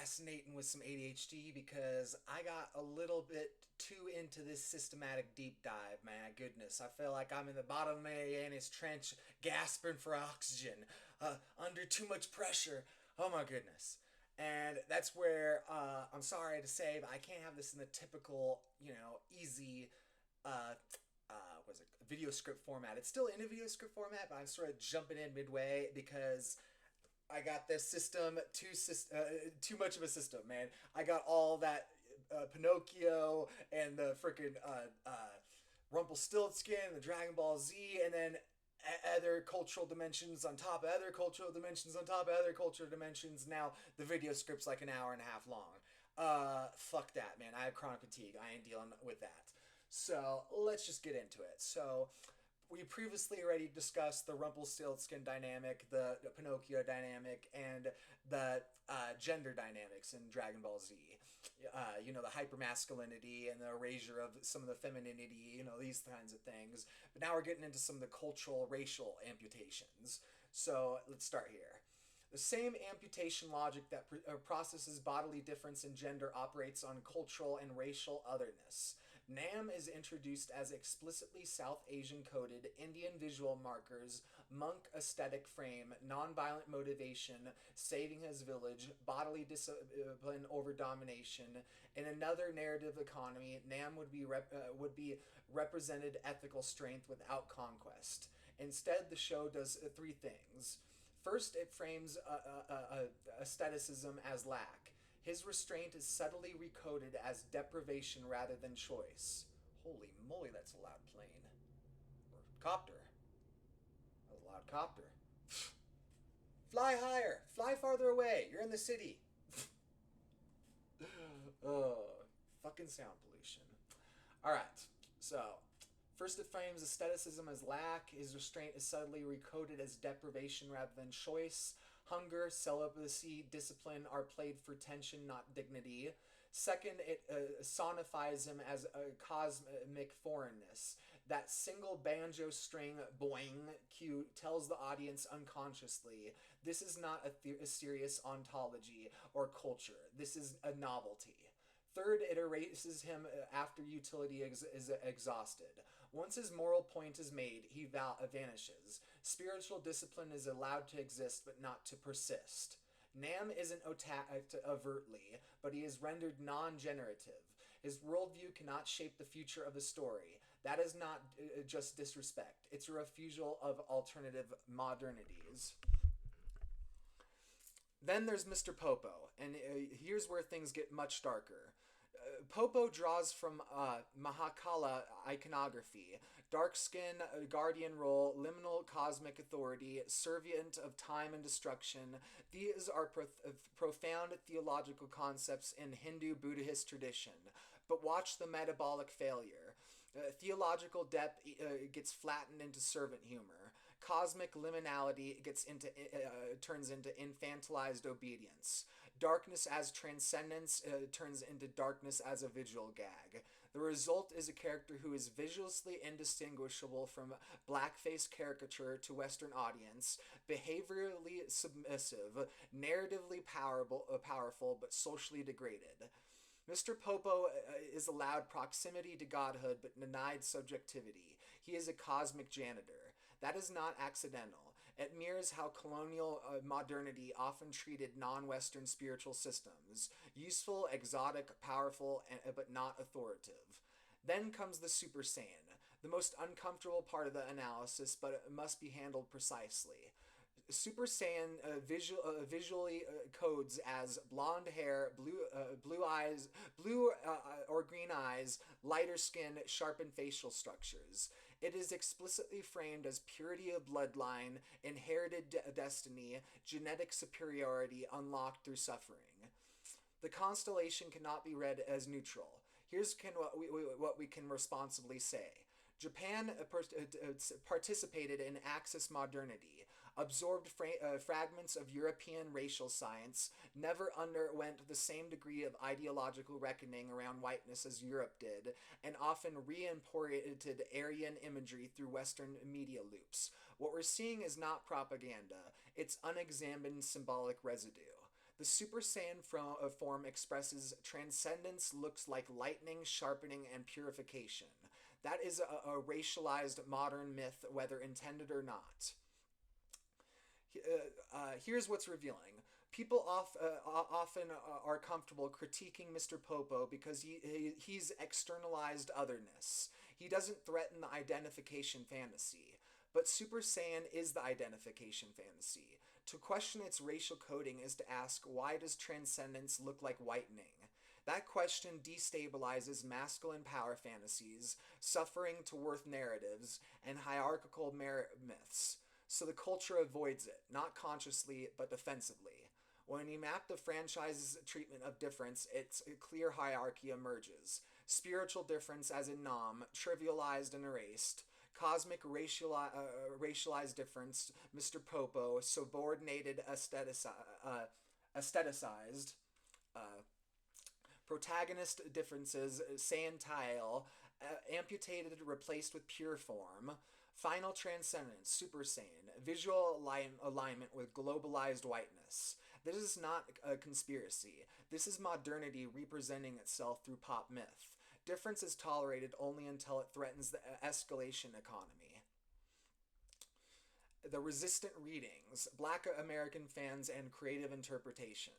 procrastinating with some ADHD because I got a little bit too into this systematic deep dive. My goodness, I feel like I'm in the bottom of Mariana's Trench, gasping for oxygen, under too much pressure. Oh my goodness. And that's where I'm sorry to say, but I can't have this in the typical, easy uh, was it video script format. It's still in a video script format, but I'm sort of jumping in midway because I got this system too much of a system, man. I got all that Pinocchio and the freaking Rumpelstiltskin, the Dragon Ball Z, and then other cultural dimensions on top of other cultural dimensions on top of other cultural dimensions. Now the video script's like an hour and a half long. Fuck that, man. I have chronic fatigue. I ain't dealing with that. So let's just get into it. So we previously already discussed the Rumpelstiltskin dynamic, the Pinocchio dynamic, and the gender dynamics in Dragon Ball Z. The hypermasculinity and the erasure of some of the femininity, these kinds of things. But now we're getting into some of the cultural, racial amputations. So let's start here. The same amputation logic that processes bodily difference in gender operates on cultural and racial otherness. Nam is introduced as explicitly South Asian coded Indian visual markers, monk aesthetic frame, nonviolent motivation, saving his village, bodily discipline over domination. In another narrative economy, Nam would be represented ethical strength without conquest. Instead, the show does three things. First, it frames aestheticism as lack. His restraint is subtly recoded as deprivation rather than choice. Holy moly, that's a loud plane. Or copter. That was a loud copter. Fly higher! Fly farther away! You're in the city! Oh, fucking sound pollution. Alright, so first, it frames aestheticism as lack. His restraint is subtly recoded as deprivation rather than choice. Hunger, celibacy, discipline are played for tension, not dignity. Second, it sonifies him as a cosmic foreignness. That single banjo string boing cue tells the audience unconsciously this is not a serious ontology or culture. This is a novelty. Third, it erases him after utility is exhausted. Once his moral point is made, he vanishes. Spiritual discipline is allowed to exist, but not to persist. Nam isn't attacked overtly, but he is rendered non-generative. His worldview cannot shape the future of the story. That is not just disrespect. It's a refusal of alternative modernities. Then there's Mr. Popo, and here's where things get much darker. Popo draws from Mahakala iconography, dark skin, guardian role, liminal cosmic authority, servient of time and destruction. These are profound theological concepts in Hindu Buddhist tradition. But watch the metabolic failure. Theological depth gets flattened into servant humor. Cosmic liminality turns into infantilized obedience. Darkness as transcendence turns into darkness as a visual gag. The result is a character who is visually indistinguishable from blackface caricature to Western audience, behaviorally submissive, narratively powerful but socially degraded. Mr. Popo is allowed proximity to godhood but denied subjectivity. He is a cosmic janitor. That is not accidental. It mirrors how colonial modernity often treated non-Western spiritual systems. Useful, exotic, powerful, but not authoritative. Then comes the Super Saiyan, the most uncomfortable part of the analysis, but it must be handled precisely. Super Saiyan visually codes as blonde hair, blue eyes, blue or green eyes, lighter skin, sharpened facial structures. It is explicitly framed as purity of bloodline, inherited destiny, genetic superiority unlocked through suffering. The constellation cannot be read as neutral. Here's what we can responsibly say. Japan participated in Axis modernity, absorbed fragments of European racial science, never underwent the same degree of ideological reckoning around whiteness as Europe did, and often re-imported Aryan imagery through Western media loops. What we're seeing is not propaganda, it's unexamined symbolic residue. The Super Saiyan form expresses transcendence, looks like lightning, sharpening, and purification. That is a racialized modern myth, whether intended or not. Here's what's revealing. People often are comfortable critiquing Mr. Popo because he's externalized otherness. He doesn't threaten the identification fantasy. But Super Saiyan is the identification fantasy. To question its racial coding is to ask, why does transcendence look like whitening? That question destabilizes masculine power fantasies, suffering to worth narratives, and hierarchical merit myths. So the culture avoids it, not consciously, but defensively. When you map the franchise's treatment of difference, its clear hierarchy emerges. Spiritual difference, as in Nam, trivialized and erased. Cosmic racialized difference, Mr. Popo, subordinated aestheticized. Protagonist differences, Saiyan Tile, amputated, replaced with pure form. Final transcendence, Super Saiyan, visual alignment with globalized whiteness. This is not a conspiracy. This is modernity representing itself through pop myth. Difference is tolerated only until it threatens the escalation economy. The resistant readings, Black American fans and creative interpretation.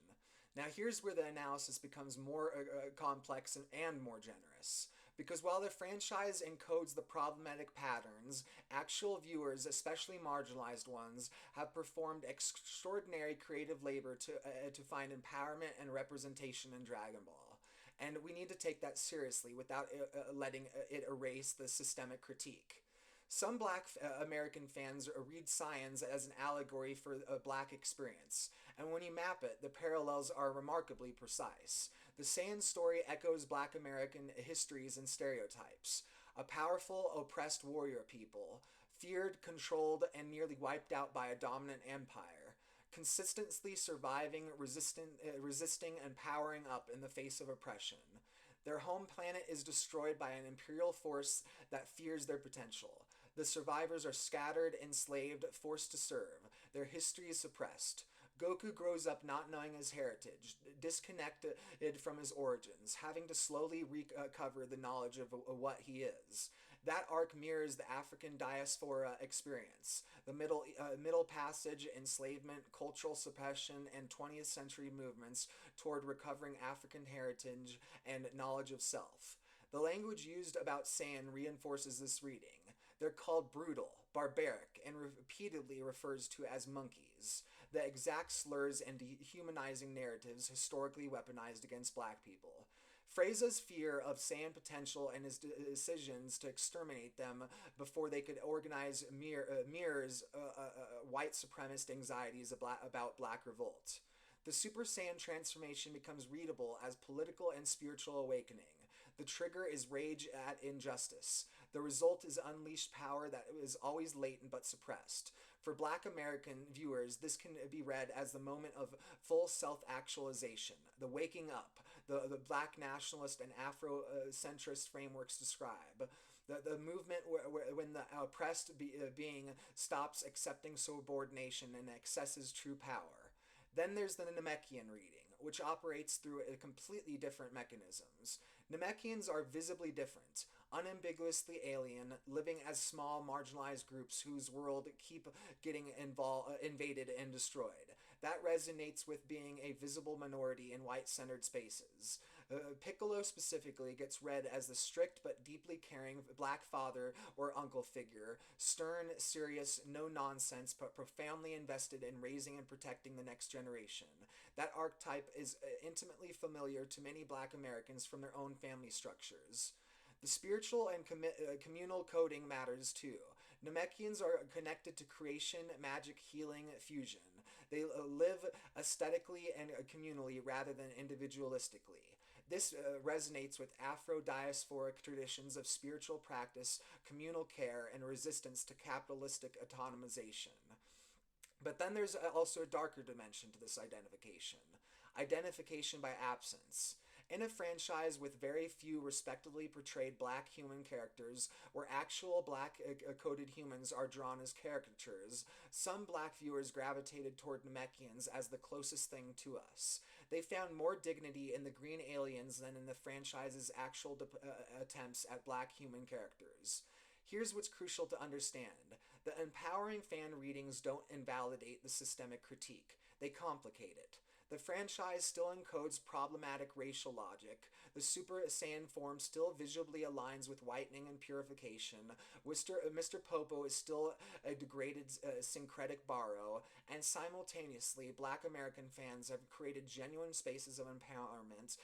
Now here's where the analysis becomes more complex and more generous. Because while the franchise encodes the problematic patterns, actual viewers, especially marginalized ones, have performed extraordinary creative labor to find empowerment and representation in Dragon Ball. And we need to take that seriously without letting it erase the systemic critique. Some Black American fans read Saiyans as an allegory for a Black experience, and when you map it, the parallels are remarkably precise. The Saiyan story echoes Black American histories and stereotypes. A powerful, oppressed warrior people, feared, controlled, and nearly wiped out by a dominant empire, consistently surviving, resisting, and powering up in the face of oppression. Their home planet is destroyed by an imperial force that fears their potential. The survivors are scattered, enslaved, forced to serve. Their history is suppressed. Goku grows up not knowing his heritage, disconnected from his origins, having to slowly recover the knowledge of what he is. That arc mirrors the African diaspora experience, the middle passage, enslavement, cultural suppression, and 20th century movements toward recovering African heritage and knowledge of self. The language used about Saiyan reinforces this reading. They're called brutal, barbaric, and repeatedly refers to as monkeys, the exact slurs and dehumanizing narratives historically weaponized against Black people. Frieza's fear of Saiyan potential and his decisions to exterminate them before they could organize mirrors white supremacist anxieties about Black revolt. The Super Saiyan transformation becomes readable as political and spiritual awakening. The trigger is rage at injustice. The result is unleashed power that is always latent but suppressed. For Black American viewers, this can be read as the moment of full self-actualization, the waking up, the Black nationalist and Afrocentrist frameworks describe. The movement when the oppressed being stops accepting subordination and accesses true power. Then there's the Namekian reading, which operates through completely different mechanisms. Namekians are visibly different, unambiguously alien, living as small, marginalized groups whose world keep getting invaded and destroyed. That resonates with being a visible minority in white-centered spaces. Piccolo specifically gets read as the strict but deeply caring Black father or uncle figure, stern, serious, no nonsense, but profoundly invested in raising and protecting the next generation. That archetype is intimately familiar to many Black Americans from their own family structures. The spiritual and communal coding matters too. Namekians are connected to creation, magic, healing, fusion. They live aesthetically and communally rather than individualistically. This resonates with Afro-diasporic traditions of spiritual practice, communal care, and resistance to capitalistic autonomization. But then there's also a darker dimension to this identification. Identification by absence. In a franchise with very few respectively portrayed black human characters, where actual black coded humans are drawn as caricatures, some black viewers gravitated toward Namekians as the closest thing to us. They found more dignity in the green aliens than in the franchise's actual attempts at black human characters. Here's what's crucial to understand. The empowering fan readings don't invalidate the systemic critique. They complicate it. The franchise still encodes problematic racial logic. The Super Saiyan form still visibly aligns with whitening and purification. Mr. Popo is still a degraded syncretic borrow. And simultaneously, black American fans have created genuine spaces of empowerment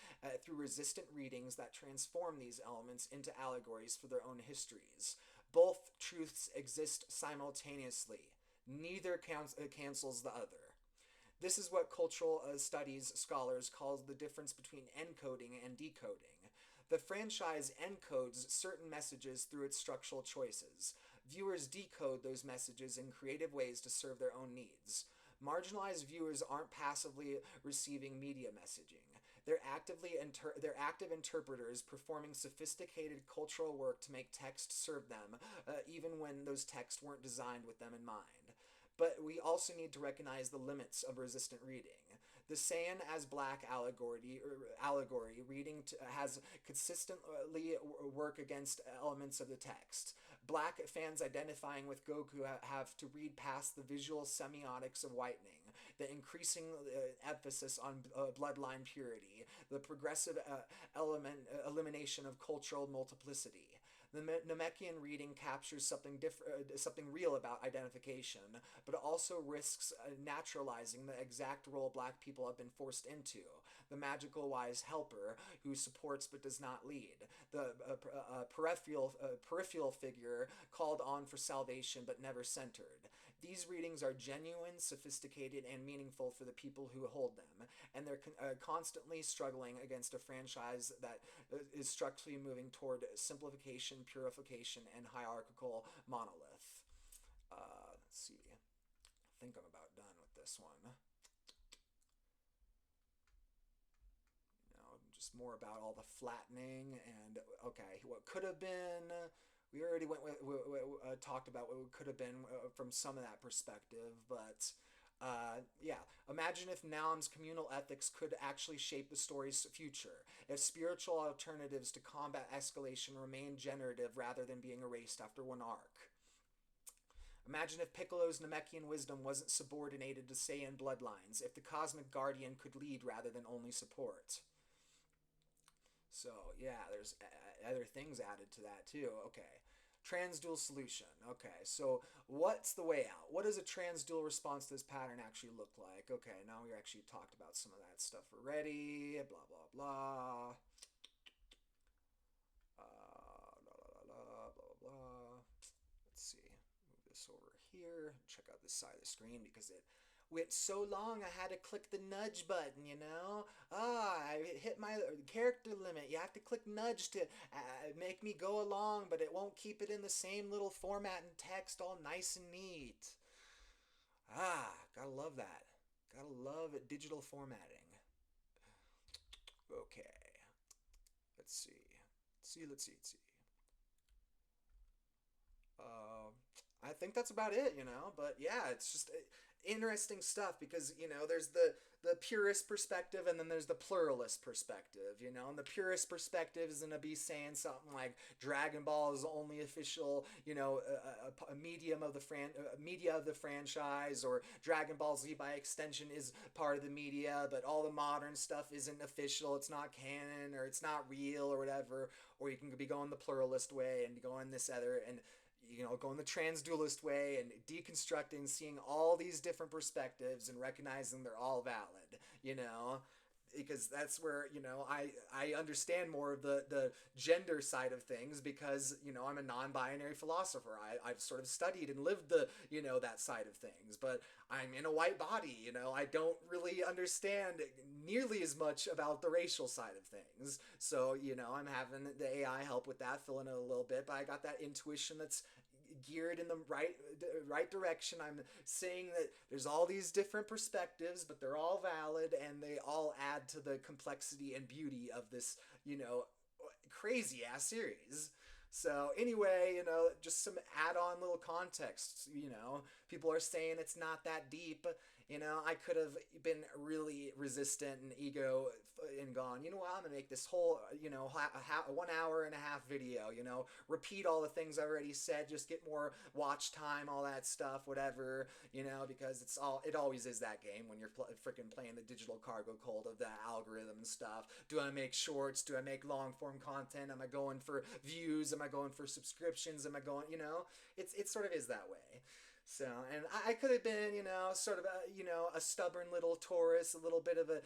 through resistant readings that transform these elements into allegories for their own histories. Both truths exist simultaneously. Neither cancels the other. This is what cultural studies scholars call the difference between encoding and decoding. The franchise encodes certain messages through its structural choices. Viewers decode those messages in creative ways to serve their own needs. Marginalized viewers aren't passively receiving media messaging. They're active interpreters performing sophisticated cultural work to make text serve them, even when those texts weren't designed with them in mind. But we also need to recognize the limits of resistant reading. The Saiyan as black allegory reading has consistently work against elements of the text. Black fans identifying with Goku have to read past the visual semiotics of whitening, the increasing emphasis on bloodline purity, the progressive elimination of cultural multiplicity. The Namekian reading captures something real about identification, but also risks naturalizing the exact role black people have been forced into. The magical wise helper who supports but does not lead. The peripheral figure called on for salvation but never centered. These readings are genuine, sophisticated, and meaningful for the people who hold them, and they're constantly struggling against a franchise that is structurally moving toward simplification, purification, and hierarchical monolith. Let's see. I think I'm about done with this one. Just more about all the flattening and, okay, what could have been. We already talked about what could have been from some of that perspective, but yeah. Imagine if Naum's communal ethics could actually shape the story's future, if spiritual alternatives to combat escalation remained generative rather than being erased after one arc. Imagine if Piccolo's Namekian wisdom wasn't subordinated to Saiyan bloodlines, if the Cosmic Guardian could lead rather than only support. So, yeah, there's other things added to that, too. Okay. Transdual solution. Okay, so what's the way out? What does a transdual response to this pattern actually look like? Okay, now we actually talked about some of that stuff already. Blah, blah, blah. Blah, blah, blah. Let's see. Move this over here. Check out this side of the screen because it went so long I had to click the nudge button, you know? I hit my character limit. You have to click nudge to make me go along, but it won't keep it in the same little format and text all nice and neat. Gotta love that. Gotta love digital formatting. Okay. Let's see. I think that's about it, you know? But yeah, it's just interesting stuff because, you know, there's the purist perspective and then there's the pluralist perspective, you know? And the purist perspective is going to be saying something like Dragon Ball is the only official, you know, a medium of the media of the franchise, or Dragon Ball Z by extension is part of the media, but all the modern stuff isn't official, it's not canon, or it's not real, or whatever. Or you can be going the pluralist way and going this other, and you know, going the transdualist way and deconstructing, seeing all these different perspectives and recognizing they're all valid, you know, because that's where, you know, I understand more of the gender side of things because, you know, I'm a non-binary philosopher. I've sort of studied and lived you know, that side of things, but I'm in a white body, you know, I don't really understand nearly as much about the racial side of things. So, you know, I'm having the AI help with that, fill in a little bit, but I got that intuition that's geared in the right direction. I'm saying that there's all these different perspectives, but they're all valid, and they all add to the complexity and beauty of this, crazy ass series. So anyway, just some add-on little context. People are saying it's not that deep. I could have been really resistant and ego and gone, I'm gonna make this whole, 1 hour and a half video, repeat all the things I already said, just get more watch time, all that stuff, whatever, because it always is that game when you're freaking playing the digital cargo cult of the algorithm and stuff. Do I make shorts? Do I make long form content? Am I going for views? Am I going for subscriptions? Am I going, it sort of is that way. So, and I could have been, sort of a stubborn little Taurus, a little bit of a,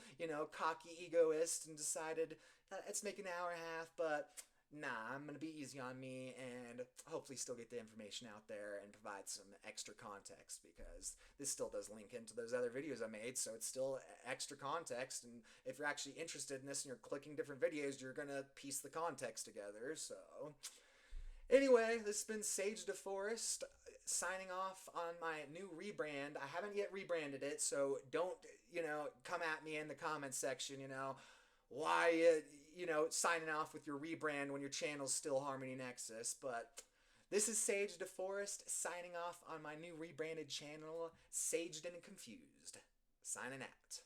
cocky egoist, and decided, let's make an hour and a half, but nah, I'm going to be easy on me and hopefully still get the information out there and provide some extra context, because this still does link into those other videos I made, so it's still extra context, and if you're actually interested in this and you're clicking different videos, you're going to piece the context together. So anyway, this has been Sage DeForest signing off on my new rebrand. I haven't yet rebranded it, so don't, come at me in the comments section, why, signing off with your rebrand when your channel's still Harmony Nexus. But this is Sage DeForest signing off on my new rebranded channel, Saged and Confused. Signing out.